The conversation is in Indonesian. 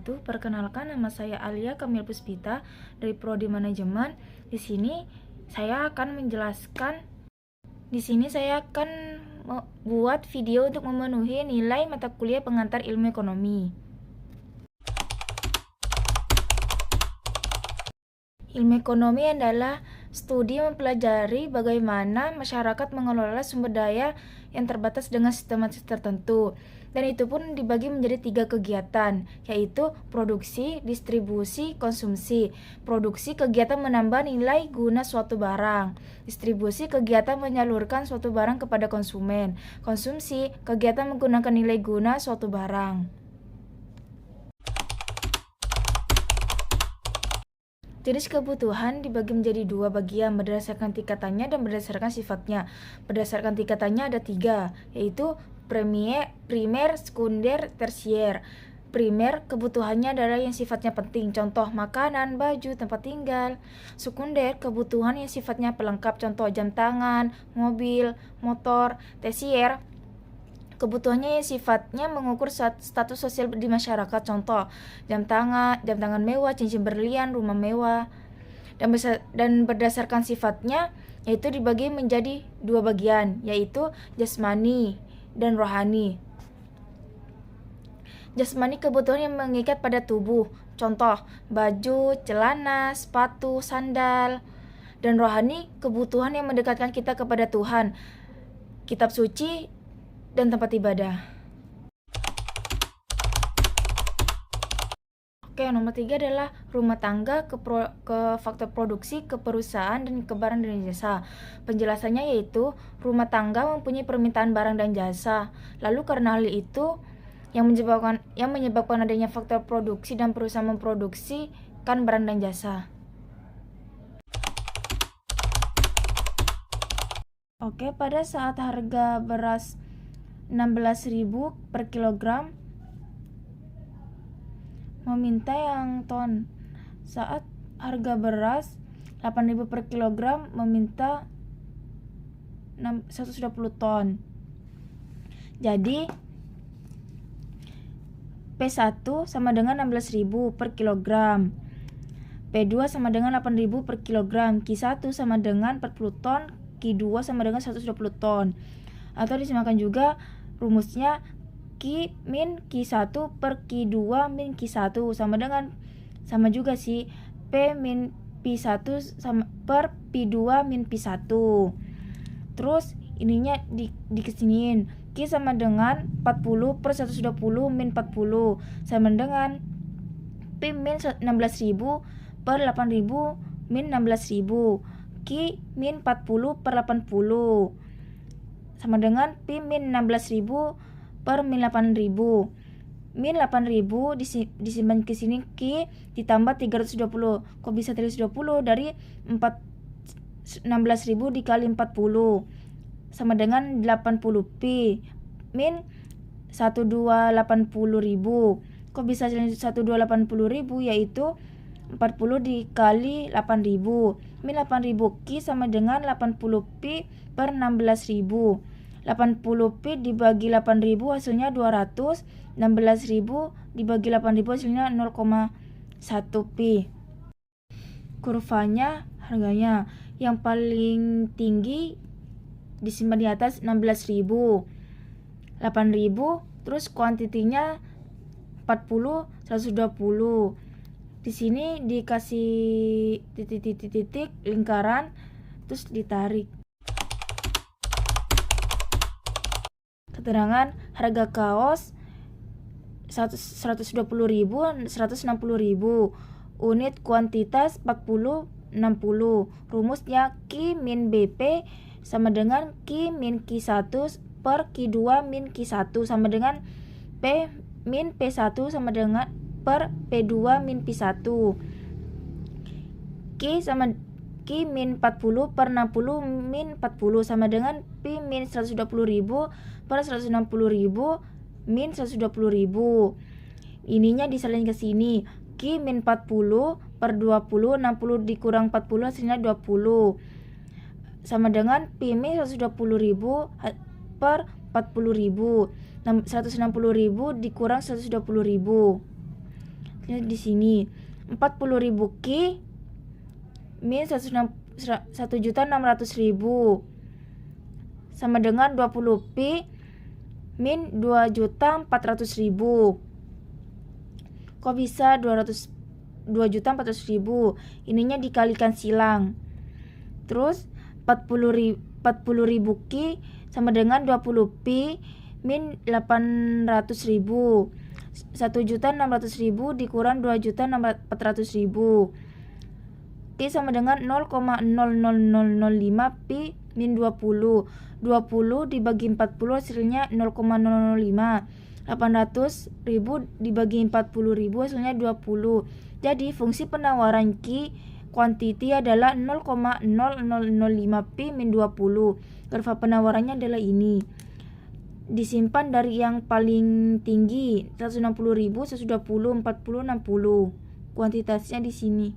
wabarakatuh. Perkenalkan, nama saya Alia Kamil Puspita dari Prodi Manajemen. Di sini saya akan membuat video untuk memenuhi nilai mata kuliah pengantar ilmu ekonomi. Ilmu ekonomi adalah studi mempelajari bagaimana masyarakat mengelola sumber daya yang terbatas dengan sistematis tertentu. Dan itu pun dibagi menjadi 3 kegiatan, yaitu produksi, distribusi, konsumsi. Produksi, kegiatan menambah nilai guna suatu barang. Distribusi, kegiatan menyalurkan suatu barang kepada konsumen. Konsumsi, kegiatan menggunakan nilai guna suatu barang. Jenis kebutuhan dibagi menjadi 2 bagian berdasarkan tingkatannya dan berdasarkan sifatnya. Berdasarkan tingkatannya ada 3, yaitu primer, sekunder, tersier. Primer, kebutuhannya adalah yang sifatnya penting, contoh makanan, baju, tempat tinggal. Sekunder, kebutuhan yang sifatnya pelengkap, contoh jam tangan, mobil, motor. Tersier, kebutuhannya yang sifatnya mengukur status sosial di masyarakat, contoh jam tangan mewah, cincin berlian, rumah mewah. Dan berdasarkan sifatnya yaitu dibagi menjadi 2 bagian, yaitu jasmani dan rohani. Jasmani, kebutuhan yang mengikat pada tubuh, contoh baju, celana, sepatu, sandal. Dan rohani, kebutuhan yang mendekatkan kita kepada Tuhan, kitab suci, dan tempat ibadah. Oke, nomor 3 adalah rumah tangga, ke faktor produksi, ke perusahaan, dan ke barang dan jasa. Penjelasannya yaitu rumah tangga mempunyai permintaan barang dan jasa. Lalu karena hal itu yang menyebabkan adanya faktor produksi dan perusahaan memproduksi kan barang dan jasa. Oke, pada saat harga beras 16.000 per kilogram meminta yang ton. Saat harga beras 8.000 per kilogram meminta 120 ton. Jadi P1 sama dengan 16.000 per kilogram. P2 sama dengan 8.000 per kilogram. Q1 sama dengan 40 ton. Q2 sama dengan 120 ton. Atau disamakan juga rumusnya Q min Q1 per Q2 min Q1 sama juga sih P min P1 sama per P2 min P1. Terus ininya dikesiniin. Q sama dengan 40 per 120 min 40 sama dengan P min 16.000 per 8.000 min 16.000. Q min 40 per 80 sama dengan P min 16.000 per min 8.000. Min 8.000 disimpan ke sini, Q ditambah 320. Kok bisa 320? Dari 16.000 dikali 40 sama dengan 80 P min 1280.000. Kok bisa 1280.000? Yaitu 40 dikali 8.000. Min 8.000 Q sama dengan 80 P per 16.000. 80 P dibagi 8.000 hasilnya 200. 16.000 dibagi 8.000 hasilnya 0,1 P. Kurvanya harganya yang paling tinggi disimpan di atas 16.000, 8.000, terus kuantitinya 40, 120. Di sini dikasih titik-titik lingkaran terus ditarik. Keterangan harga kaos 120.000, 160.000. Unit kuantitas 40, 60. Rumusnya Q min BP sama dengan Q min Q1 per Q2 min Q1 sama dengan P min P1 sama dengan per P2 min P1. Q min 40 per 60 min 40 sama dengan P min 120.000 per 160.000 min 120.000. Ininya disalin ke sini. Q min 40 per 20, 60 dikurang 40 hasilnya 20. Sama dengan P min 120.000 per 40.000. 160.000 dikurang 120.000. Lihat di sini. 40.000 Ki min 1.600.000 sama dengan 20 Pi min 2.400.000. Kok bisa 2.400.000? Ininya dikalikan silang. Terus 40.000 Ki sama dengan 20 Pi min 800.000. 1.600.000 dikurang 2.400.000. Pi sama dengan 0,00005 Pi min 20. 20 dibagi 40 hasilnya 0,005. 800.000 dibagi 40.000 hasilnya 20. Jadi fungsi penawaran Ki quantity adalah 0,0005 Pi min 20. Kurva penawarannya adalah ini. Disimpan dari yang paling tinggi 160.000, 120, 40, 60. Kuantitasnya di sini.